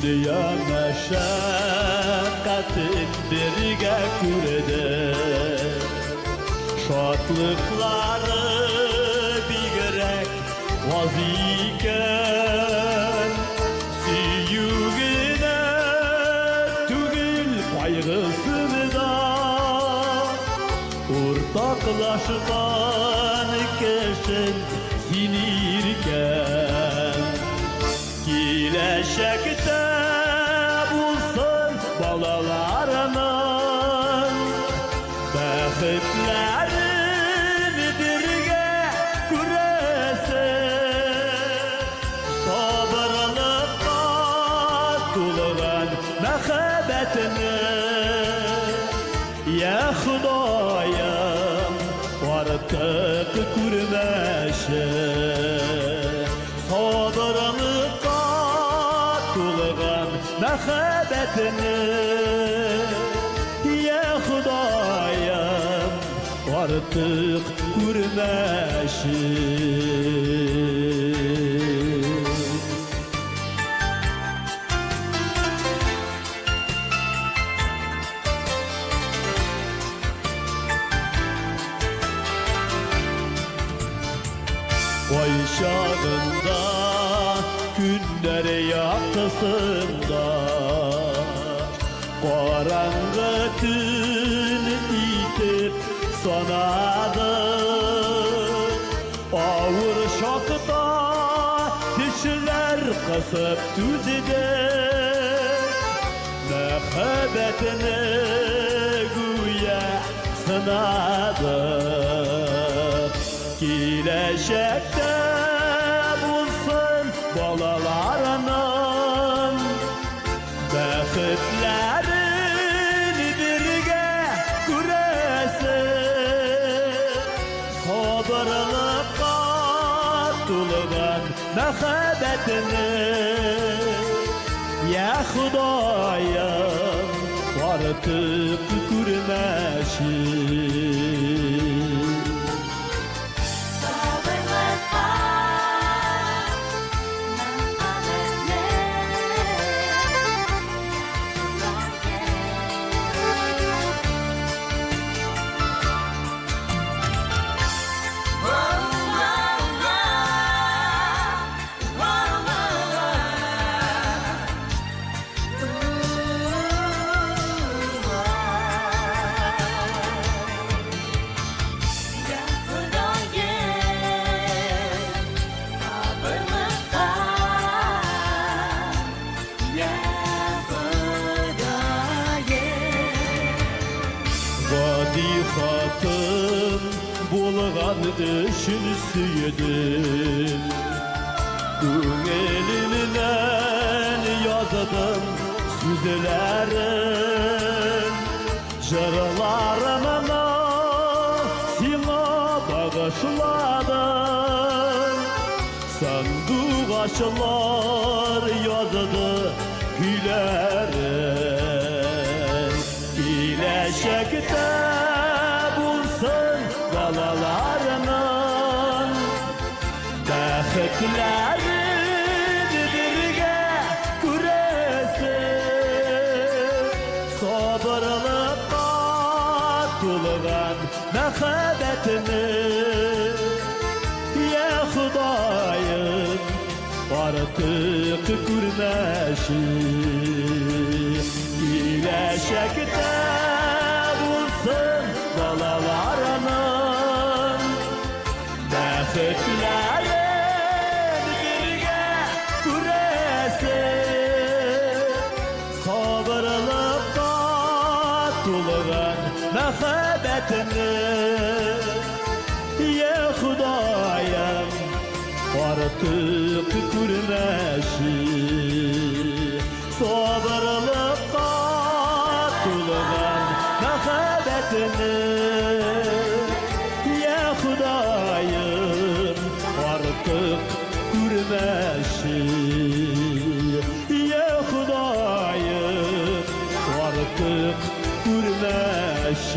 Dünya meşakkatin birge kürede, şatlıkları bigerek vaziken, siyugine tügül kaygısını da ortaklaşkan keşin sinirken, kileşekte bulsun balalarının bextlerini birge küresin, sabırlıkta tulgan mehabbetini. Ya Xudayım artık kurmeşim, sabırlıkta tulgan mehabbetini. Ya Xudayım artık kurmeşim. Vay şanında günler yaktısında, karangı tün itip sonadı, ağır şokta dişler kısıp tüzide, mehabbetini güya sınadı. Kileşekte bulsun balalarının bextlerini birge küresin, sabırlıkta tulgan mehabbetini. Ya Xudayım artık kurmeşim. Vadihatım bulgan üçün süydüm, Köngelinden yazdım sözlerim, jırlarımı sana bağışladım. Sandık açılar yazdı gülerim, bileşekte bulsun balalarının bextlerini birge küresin, sabırlıkta tulgan mehabbetini. Ya Xudayım artık kurmeşim, bileşekte bulsun balalarının bextlerini birge küresin, sabırlıkta tulgan mehabbetini. Ya Xudayım artık kurmeşim, sabırlıkta tulgan mehabbetini. Ya Xudayım artık kurmeşim, ya Xudayım artık kurmeşim.